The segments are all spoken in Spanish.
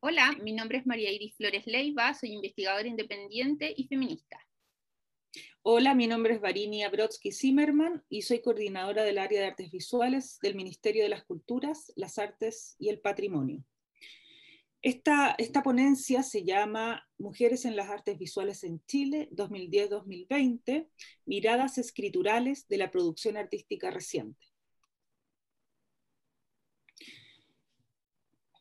Hola, mi nombre es María Iris Flores Leiva, soy investigadora independiente y feminista. Hola, mi nombre es Varinia Brodsky Zimmerman y soy coordinadora del área de artes visuales del Ministerio de las Culturas, las Artes y el Patrimonio. Esta ponencia se llama Mujeres en las Artes Visuales en Chile, 2010-2020, miradas escriturales de la producción artística reciente.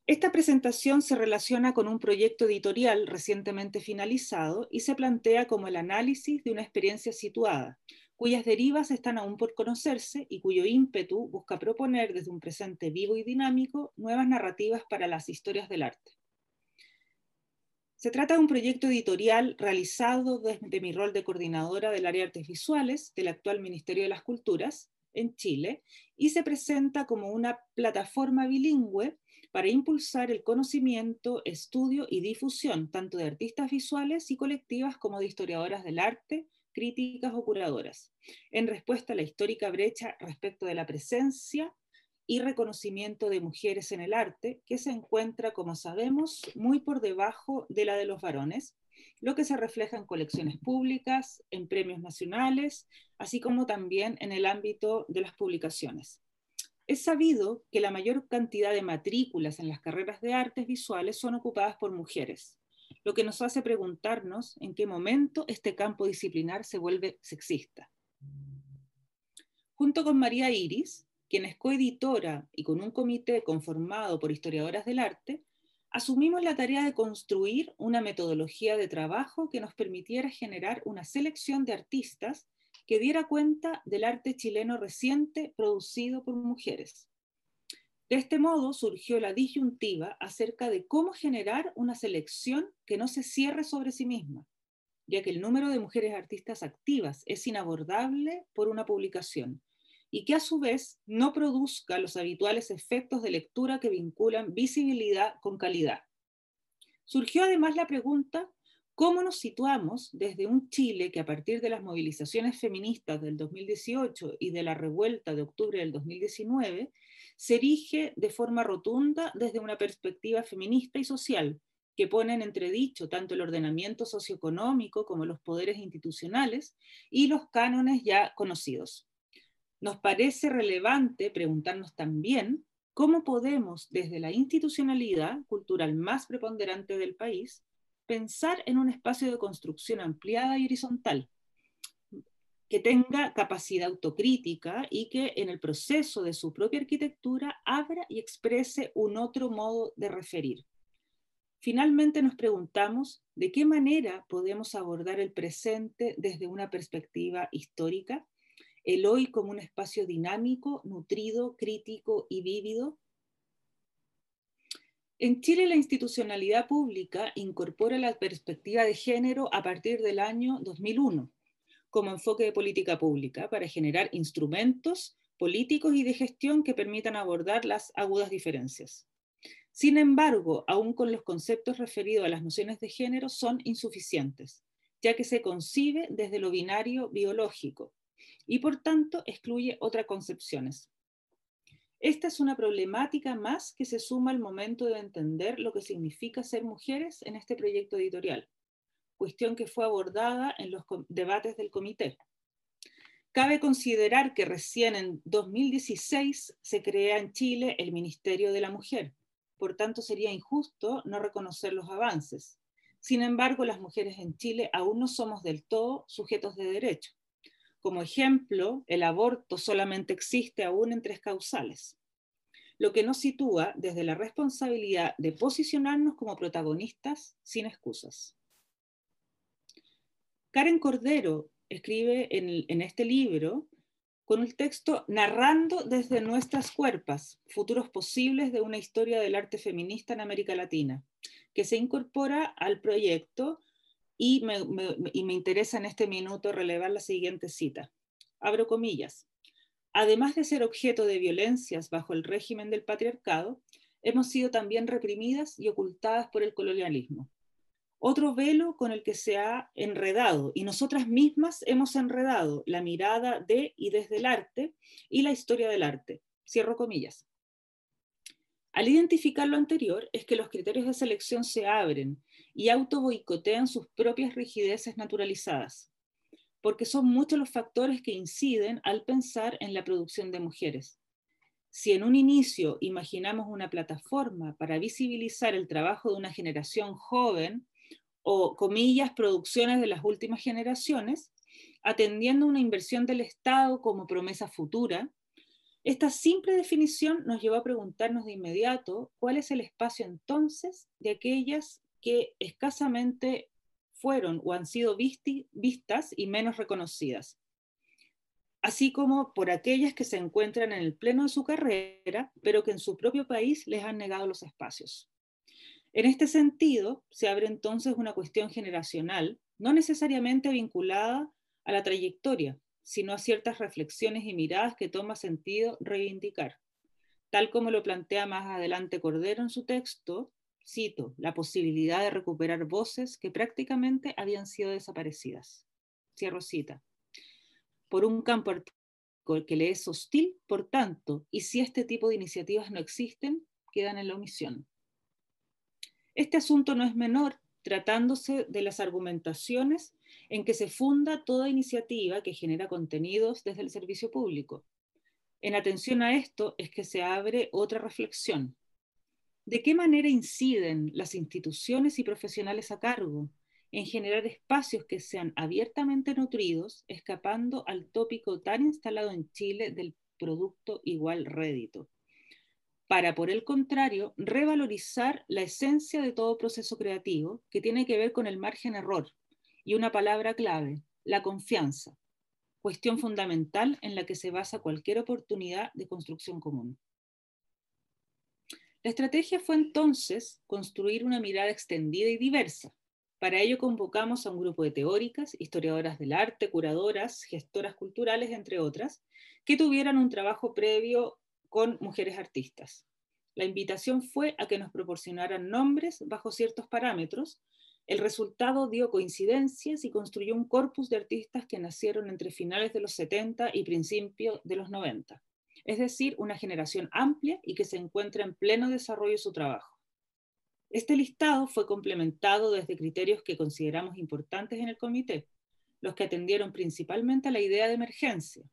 Esta presentación se relaciona con un proyecto editorial recientemente finalizado y se plantea como el análisis de una experiencia situada, cuyas derivas están aún por conocerse y cuyo ímpetu busca proponer desde un presente vivo y dinámico nuevas narrativas para las historias del arte. Se trata de un proyecto editorial realizado desde mi rol de coordinadora del área de artes visuales del actual Ministerio de las Culturas en Chile y se presenta como una plataforma bilingüe para impulsar el conocimiento, estudio y difusión tanto de artistas visuales y colectivas como de historiadoras del arte, críticas o curadoras, en respuesta a la histórica brecha respecto de la presencia y reconocimiento de mujeres en el arte, que se encuentra, como sabemos, muy por debajo de la de los varones, lo que se refleja en colecciones públicas, en premios nacionales, así como también en el ámbito de las publicaciones. Es sabido que la mayor cantidad de matrículas en las carreras de artes visuales son ocupadas por mujeres, lo que nos hace preguntarnos en qué momento este campo disciplinar se vuelve sexista. Junto con María Iris, quien es coeditora y con un comité conformado por historiadoras del arte, asumimos la tarea de construir una metodología de trabajo que nos permitiera generar una selección de artistas que diera cuenta del arte chileno reciente producido por mujeres. De este modo surgió la disyuntiva acerca de cómo generar una selección que no se cierre sobre sí misma, ya que el número de mujeres artistas activas es inabordable por una publicación, y que a su vez no produzca los habituales efectos de lectura que vinculan visibilidad con calidad. Surgió además la pregunta: ¿cómo nos situamos desde un Chile que a partir de las movilizaciones feministas del 2018 y de la revuelta de octubre del 2019 se erige de forma rotunda desde una perspectiva feminista y social que pone en entredicho tanto el ordenamiento socioeconómico como los poderes institucionales y los cánones ya conocidos? Nos parece relevante preguntarnos también cómo podemos, desde la institucionalidad cultural más preponderante del país, pensar en un espacio de construcción ampliada y horizontal, que tenga capacidad autocrítica y que en el proceso de su propia arquitectura abra y exprese un otro modo de referir. Finalmente nos preguntamos de qué manera podemos abordar el presente desde una perspectiva histórica, el hoy como un espacio dinámico, nutrido, crítico y vívido. En Chile, la institucionalidad pública incorpora la perspectiva de género a partir del año 2001 como enfoque de política pública para generar instrumentos políticos y de gestión que permitan abordar las agudas diferencias. Sin embargo, aún con los conceptos referidos a las nociones de género son insuficientes, ya que se concibe desde lo binario biológico y por tanto excluye otras concepciones. Esta es una problemática más que se suma al momento de entender lo que significa ser mujeres en este proyecto editorial, cuestión que fue abordada en los debates del comité. Cabe considerar que recién en 2016 se crea en Chile el Ministerio de la Mujer, por tanto sería injusto no reconocer los avances. Sin embargo, las mujeres en Chile aún no somos del todo sujetos de derecho. Como ejemplo, el aborto solamente existe aún en 3 causales, lo que nos sitúa desde la responsabilidad de posicionarnos como protagonistas sin excusas. Karen Cordero escribe en este libro con el texto Narrando desde nuestras cuerpas, futuros posibles de una historia del arte feminista en América Latina, que se incorpora al proyecto y me interesa en este minuto relevar la siguiente cita. Abro comillas. Además de ser objeto de violencias bajo el régimen del patriarcado, hemos sido también reprimidas y ocultadas por el colonialismo. Otro velo con el que se ha enredado, y nosotras mismas hemos enredado, la mirada de y desde el arte y la historia del arte. Cierro comillas. Al identificar lo anterior, es que los criterios de selección se abren y auto-boicotean sus propias rigideces naturalizadas, porque son muchos los factores que inciden al pensar en la producción de mujeres. Si en un inicio imaginamos una plataforma para visibilizar el trabajo de una generación joven, o comillas, producciones de las últimas generaciones, atendiendo a una inversión del Estado como promesa futura, esta simple definición nos llevó a preguntarnos de inmediato cuál es el espacio entonces de aquellas que escasamente fueron o han sido vistas y menos reconocidas, así como por aquellas que se encuentran en el pleno de su carrera, pero que en su propio país les han negado los espacios. En este sentido, se abre entonces una cuestión generacional, no necesariamente vinculada a la trayectoria, sino a ciertas reflexiones y miradas que toma sentido reivindicar. Tal como lo plantea más adelante Cordero en su texto, cito, la posibilidad de recuperar voces que prácticamente habían sido desaparecidas. Cierro cita. Por un campo artístico que le es hostil, por tanto, y si este tipo de iniciativas no existen, quedan en la omisión. Este asunto no es menor, tratándose de las argumentaciones en que se funda toda iniciativa que genera contenidos desde el servicio público. En atención a esto es que se abre otra reflexión. ¿De qué manera inciden las instituciones y profesionales a cargo en generar espacios que sean abiertamente nutridos, escapando al tópico tan instalado en Chile del producto igual rédito, para, por el contrario, revalorizar la esencia de todo proceso creativo que tiene que ver con el margen error y una palabra clave, la confianza, cuestión fundamental en la que se basa cualquier oportunidad de construcción común? La estrategia fue entonces construir una mirada extendida y diversa. Para ello convocamos a un grupo de teóricas, historiadoras del arte, curadoras, gestoras culturales, entre otras, que tuvieran un trabajo previo con mujeres artistas. La invitación fue a que nos proporcionaran nombres bajo ciertos parámetros. El resultado dio coincidencias y construyó un corpus de artistas que nacieron entre finales de los 70 y principios de los 90. Es decir, una generación amplia y que se encuentra en pleno desarrollo de su trabajo. Este listado fue complementado desde criterios que consideramos importantes en el comité, los que atendieron principalmente a la idea de emergencia,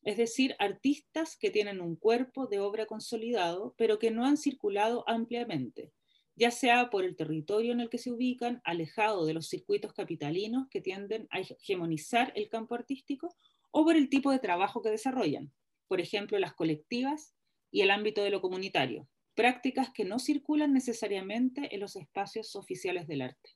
es decir, artistas que tienen un cuerpo de obra consolidado, pero que no han circulado ampliamente, ya sea por el territorio en el que se ubican, alejado de los circuitos capitalinos que tienden a hegemonizar el campo artístico, o por el tipo de trabajo que desarrollan, por ejemplo, las colectivas y el ámbito de lo comunitario, prácticas que no circulan necesariamente en los espacios oficiales del arte.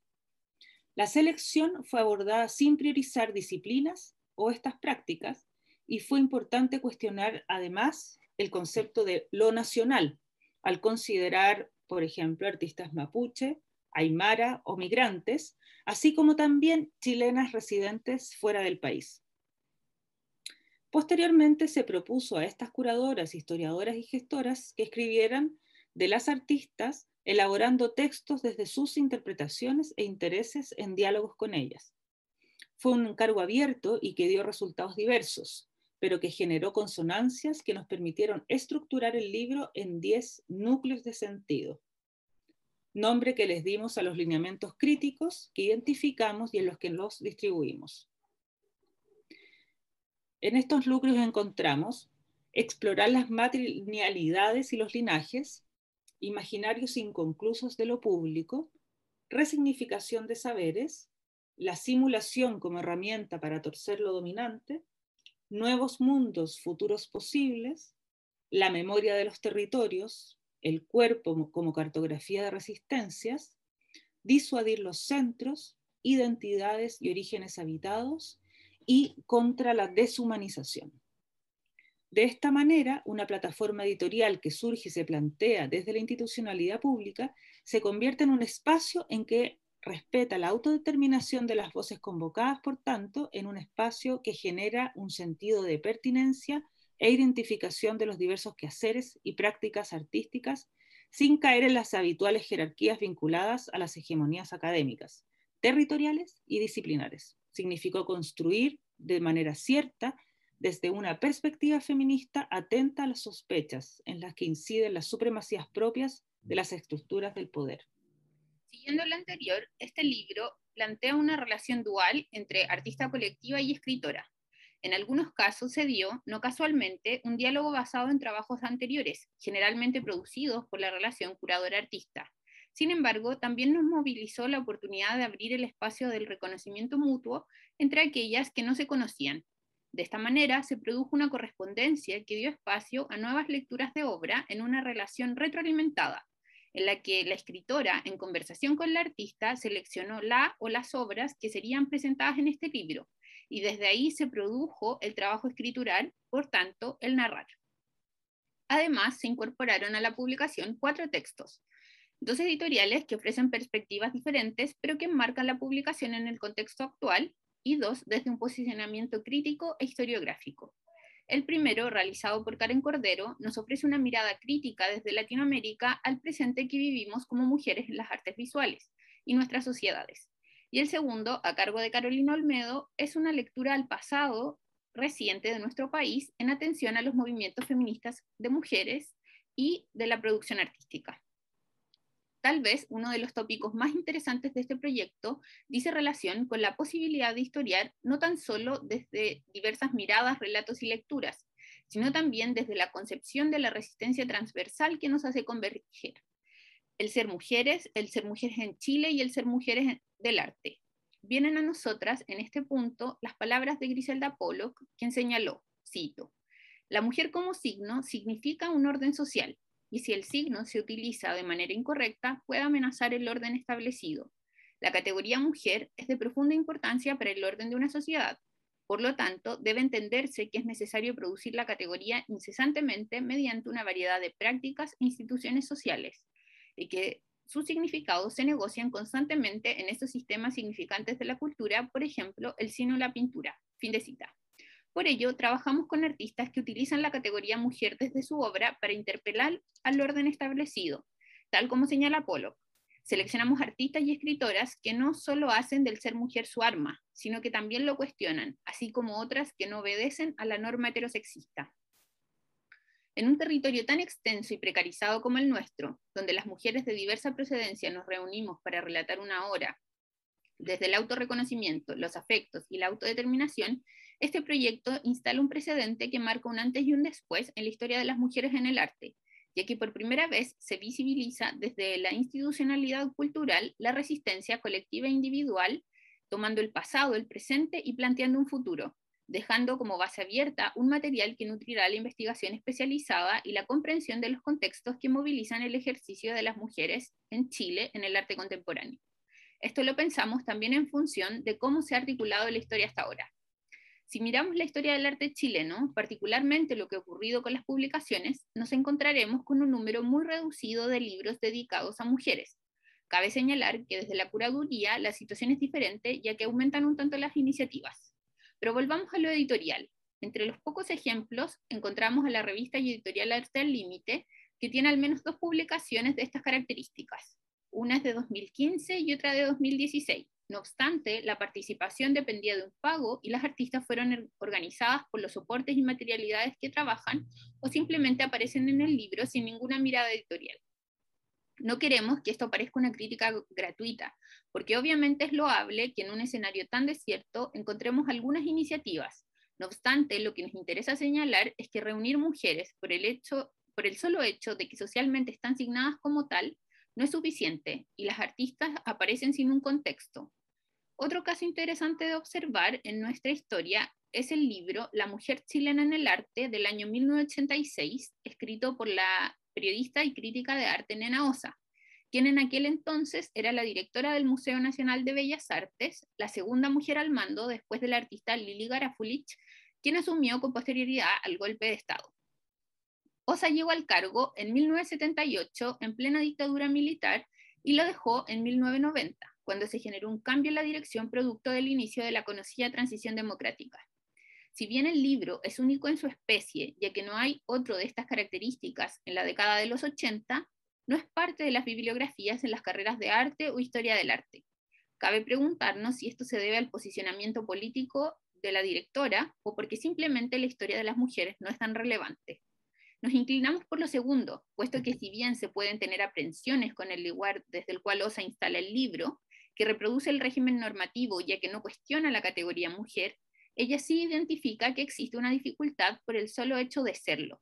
La selección fue abordada sin priorizar disciplinas o estas prácticas, y fue importante cuestionar además el concepto de lo nacional, al considerar, por ejemplo, artistas mapuche, aymara o migrantes, así como también chilenas residentes fuera del país. Posteriormente se propuso a estas curadoras, historiadoras y gestoras que escribieran de las artistas, elaborando textos desde sus interpretaciones e intereses en diálogos con ellas. Fue un encargo abierto y que dio resultados diversos, pero que generó consonancias que nos permitieron estructurar el libro en 10 núcleos de sentido, nombre que les dimos a los lineamientos críticos que identificamos y en los que los distribuimos. En estos núcleos encontramos explorar las matrilinealidades y los linajes, imaginarios inconclusos de lo público, resignificación de saberes, la simulación como herramienta para torcer lo dominante, nuevos mundos futuros posibles, la memoria de los territorios, el cuerpo como cartografía de resistencias, disuadir los centros, identidades y orígenes habitados, y contra la deshumanización. De esta manera, una plataforma editorial que surge y se plantea desde la institucionalidad pública se convierte en un espacio en que respeta la autodeterminación de las voces convocadas, por tanto, en un espacio que genera un sentido de pertinencia e identificación de los diversos quehaceres y prácticas artísticas sin caer en las habituales jerarquías vinculadas a las hegemonías académicas, territoriales y disciplinares. Significó construir de manera cierta desde una perspectiva feminista atenta a las sospechas en las que inciden las supremacías propias de las estructuras del poder. Siguiendo lo anterior, este libro plantea una relación dual entre artista colectiva y escritora. En algunos casos se dio, no casualmente, un diálogo basado en trabajos anteriores, generalmente producidos por la relación curador-artista. Sin embargo, también nos movilizó la oportunidad de abrir el espacio del reconocimiento mutuo entre aquellas que no se conocían. De esta manera se produjo una correspondencia que dio espacio a nuevas lecturas de obra en una relación retroalimentada, en la que la escritora, en conversación con la artista, seleccionó la o las obras que serían presentadas en este libro, y desde ahí se produjo el trabajo escritural, por tanto, el narrar. Además, se incorporaron a la publicación 4 textos, 2 editoriales que ofrecen perspectivas diferentes, pero que enmarcan la publicación en el contexto actual, y 2 desde un posicionamiento crítico e historiográfico. El primero, realizado por Karen Cordero, nos ofrece una mirada crítica desde Latinoamérica al presente que vivimos como mujeres en las artes visuales y nuestras sociedades. Y el segundo, a cargo de Carolina Olmedo, es una lectura al pasado reciente de nuestro país en atención a los movimientos feministas de mujeres y de la producción artística. Tal vez uno de los tópicos más interesantes de este proyecto dice relación con la posibilidad de historiar no tan solo desde diversas miradas, relatos y lecturas, sino también desde la concepción de la resistencia transversal que nos hace converger. El ser mujeres en Chile y el ser mujeres del arte. Vienen a nosotras en este punto las palabras de Griselda Pollock, quien señaló, cito, la mujer como signo significa un orden social, y si el signo se utiliza de manera incorrecta, puede amenazar el orden establecido. La categoría mujer es de profunda importancia para el orden de una sociedad. Por lo tanto, debe entenderse que es necesario producir la categoría incesantemente mediante una variedad de prácticas e instituciones sociales, y que sus significados se negocian constantemente en estos sistemas significantes de la cultura, por ejemplo, el cine o la pintura. Fin de cita. Por ello, trabajamos con artistas que utilizan la categoría mujer desde su obra para interpelar al orden establecido, tal como señala Pollock. Seleccionamos artistas y escritoras que no solo hacen del ser mujer su arma, sino que también lo cuestionan, así como otras que no obedecen a la norma heterosexista. En un territorio tan extenso y precarizado como el nuestro, donde las mujeres de diversa procedencia nos reunimos para relatar una hora, desde el autorreconocimiento, los afectos y la autodeterminación, este proyecto instala un precedente que marca un antes y un después en la historia de las mujeres en el arte, ya que por primera vez se visibiliza desde la institucionalidad cultural la resistencia colectiva e individual, tomando el pasado, el presente y planteando un futuro, dejando como base abierta un material que nutrirá la investigación especializada y la comprensión de los contextos que movilizan el ejercicio de las mujeres en Chile en el arte contemporáneo. Esto lo pensamos también en función de cómo se ha articulado la historia hasta ahora. Si miramos la historia del arte chileno, particularmente lo que ha ocurrido con las publicaciones, nos encontraremos con un número muy reducido de libros dedicados a mujeres. Cabe señalar que desde la curaduría la situación es diferente, ya que aumentan un tanto las iniciativas. Pero volvamos a lo editorial. Entre los pocos ejemplos encontramos a la revista y editorial Arte al Límite, que tiene al menos 2 publicaciones de estas características. Una es de 2015 y otra de 2016. No obstante, la participación dependía de un pago y las artistas fueron organizadas por los soportes y materialidades que trabajan o simplemente aparecen en el libro sin ninguna mirada editorial. No queremos que esto parezca una crítica gratuita, porque obviamente es loable que en un escenario tan desierto encontremos algunas iniciativas. No obstante, lo que nos interesa señalar es que reunir mujeres por el solo hecho de que socialmente están asignadas como tal, no es suficiente y las artistas aparecen sin un contexto. Otro caso interesante de observar en nuestra historia es el libro La mujer chilena en el arte del año 1986, escrito por la periodista y crítica de arte Nena Osa, quien en aquel entonces era la directora del Museo Nacional de Bellas Artes, la segunda mujer al mando después de la artista Lili Garafulich, quien asumió con posterioridad al golpe de Estado. Osa llegó al cargo en 1978 en plena dictadura militar y lo dejó en 1990, cuando se generó un cambio en la dirección producto del inicio de la conocida transición democrática. Si bien el libro es único en su especie, ya que no hay otro de estas características en la década de los 80, no es parte de las bibliografías en las carreras de arte o historia del arte. Cabe preguntarnos si esto se debe al posicionamiento político de la directora o porque simplemente la historia de las mujeres no es tan relevante. Nos inclinamos por lo segundo, puesto que si bien se pueden tener aprensiones con el lugar desde el cual Osa instala el libro, que reproduce el régimen normativo ya que no cuestiona la categoría mujer, ella sí identifica que existe una dificultad por el solo hecho de serlo.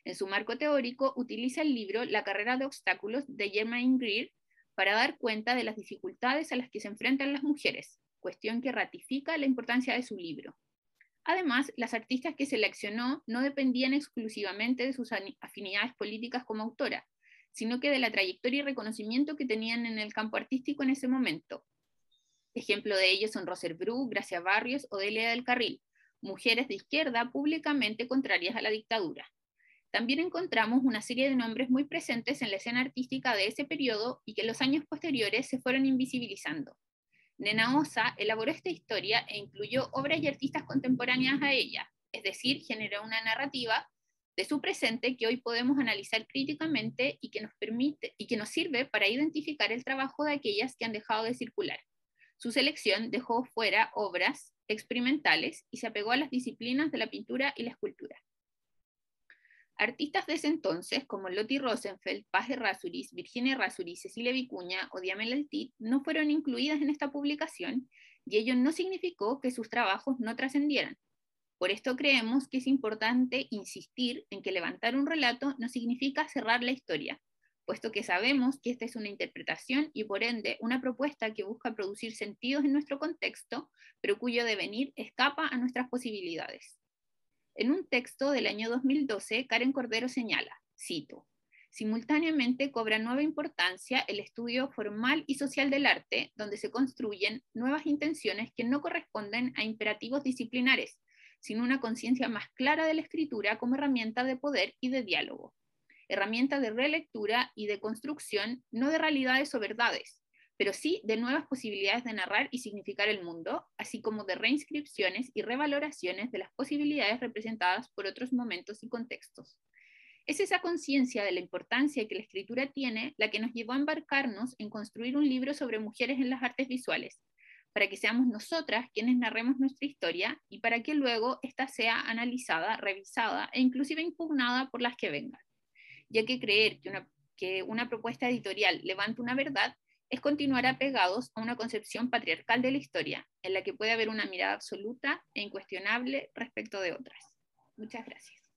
En su marco teórico, utiliza el libro La carrera de obstáculos de Germaine Greer para dar cuenta de las dificultades a las que se enfrentan las mujeres, cuestión que ratifica la importancia de su libro. Además, las artistas que seleccionó no dependían exclusivamente de sus afinidades políticas como autora, sino que de la trayectoria y reconocimiento que tenían en el campo artístico en ese momento. Ejemplo de ellos son Roser Bru, Gracia Barrios o Delia del Carril, mujeres de izquierda públicamente contrarias a la dictadura. También encontramos una serie de nombres muy presentes en la escena artística de ese periodo y que en los años posteriores se fueron invisibilizando. Nena Osa elaboró esta historia e incluyó obras y artistas contemporáneas a ella, es decir, generó una narrativa de su presente que hoy podemos analizar críticamente y que nos sirve para identificar el trabajo de aquellas que han dejado de circular. Su selección dejó fuera obras experimentales y se apegó a las disciplinas de la pintura y la escultura. Artistas de ese entonces, como Lottie Rosenfeld, Paz Errázuriz, Virginia Errázuriz, Cecilia Vicuña o Diamela Altit, no fueron incluidas en esta publicación, y ello no significó que sus trabajos no trascendieran. Por esto creemos que es importante insistir en que levantar un relato no significa cerrar la historia, puesto que sabemos que esta es una interpretación y por ende una propuesta que busca producir sentidos en nuestro contexto, pero cuyo devenir escapa a nuestras posibilidades. En un texto del año 2012, Karen Cordero señala, cito, simultáneamente cobra nueva importancia el estudio formal y social del arte, donde se construyen nuevas intenciones que no corresponden a imperativos disciplinares, sino una conciencia más clara de la escritura como herramienta de poder y de diálogo, herramienta de relectura y de construcción, no de realidades o verdades, pero sí de nuevas posibilidades de narrar y significar el mundo, así como de reinscripciones y revaloraciones de las posibilidades representadas por otros momentos y contextos. Es esa conciencia de la importancia que la escritura tiene la que nos llevó a embarcarnos en construir un libro sobre mujeres en las artes visuales, para que seamos nosotras quienes narremos nuestra historia y para que luego ésta sea analizada, revisada e inclusive impugnada por las que vengan, ya que creer que una propuesta editorial levanta una verdad es continuar apegados a una concepción patriarcal de la historia, en la que puede haber una mirada absoluta e incuestionable respecto de otras. Muchas gracias.